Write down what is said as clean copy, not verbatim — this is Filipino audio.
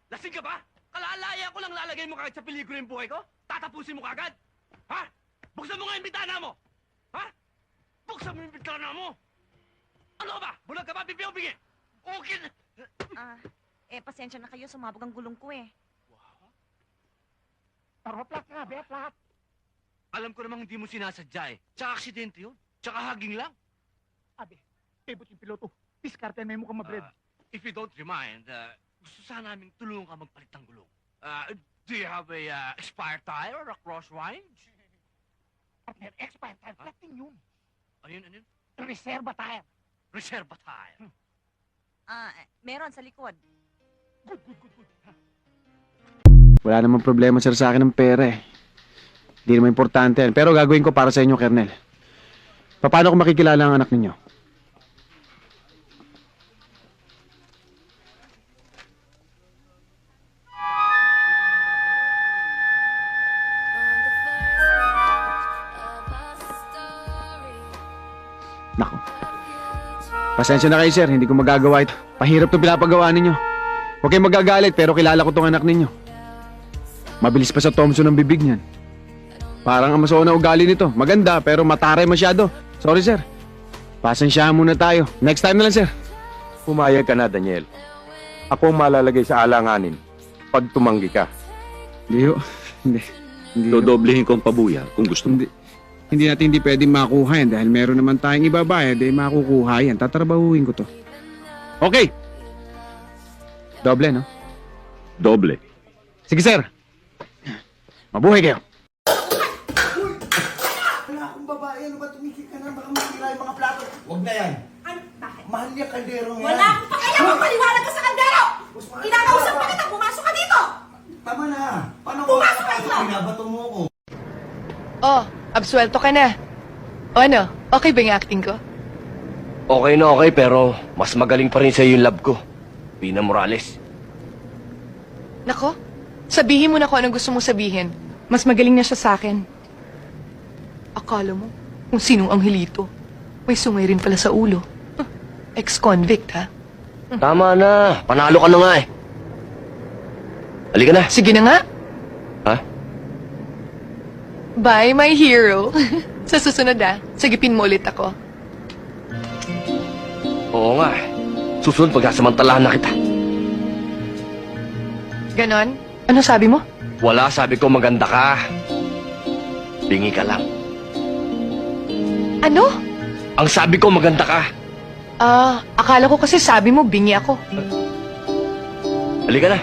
Lasing ka ba? Kalalaya ko lang lalagay mo kahit sa pelikula yung buhay ko? Tatapusin mo kagad? Ha? Buksan mo nga yung bintana mo! Ha? Buksan mo yung bintana mo! Ano ka ba? Bulag ka ba? Bibiyaw-bigay! Okay na! Pasensya na kayo. Sumabog ang gulong ko eh. Taraplat nga, betlat. Alam ko namang hindi mo sinasadya eh. Tsaka aksidente yun. Tsaka haging lang. Abi, tibot yung piloto. Diskarte na yung mukhang mabred. If you don't remind, gusto sana namin tulungan ka magpalit ng gulong. Do you have a expired tire or a cross wind? Partner, expired tire. Flating yun. Ano yun? Reserva tire. Reserva tire. Meron sa likod. Good. Wala namang problema sir sa akin ng pera eh. Hindi naman importante yan. Pero gagawin ko para sa inyo, Kernel. Paano ko makikilala ang anak ninyo? Nako. Pasensya na kayo sir, hindi ko magagawa ito. Pahirap itong pinapagawa ninyo. Huwag kayong magagalit pero kilala ko tong anak ninyo. Mabilis pa sa Thompson ang bibig niyan. Parang ang masona ugali nito. Maganda pero mataray masyado. Sorry sir. Pasensyahan muna tayo. Next time na lang sir. Pumayag ka na, Daniel. Ako ang malalagay sa alanganin pag tumanggi ka. Hindi ho. Hindi. Dodoblehin ko ang pabuya kung gusto mo. Hindi natin pwedeng makuha yan dahil meron naman tayong ibabayad eh makukuha yan. Tatrabahuin ko to. Okay. Doble, no? Doble. Sige, sir. Mabuhay kayo. Wala akong babae. Ano ba? Tumigil ka na. Baka masira yung mga plato. Huwag na yan. Ano? Bakit? Mahal niya kaldero yan. Wala akong pakialam! Magpaliwanag ka sa kandero! Kinakausap pa kita! Pumasok ka dito! Tama na. Paano ko Pumasok ka dito! Binabato mo ko. Oh, absuelto ka na. O ano, okay ba yung acting ko? Okay na okay, pero mas magaling pa rin sa'yo yung love ko. Pina Morales. Nako, sabihin mo na kung anong gusto mong sabihin. Mas magaling na siya sa akin. Akala mo, kung sinong anghilito. May sungay rin pala sa ulo. Ex-convict, ha? Tama na. Panalo ka na nga eh. Halika na. Sige na nga. Ha? Bye, my hero. Sa susunod, sagipin mo ulit ako. Oo nga. Susunod pagkasamantalahan na kita. Ganon? Ano sabi mo? Wala, sabi ko maganda ka. Bingi ka lang. Ano? Ang sabi ko maganda ka. Akala ko kasi sabi mo bingi ako. Halika na.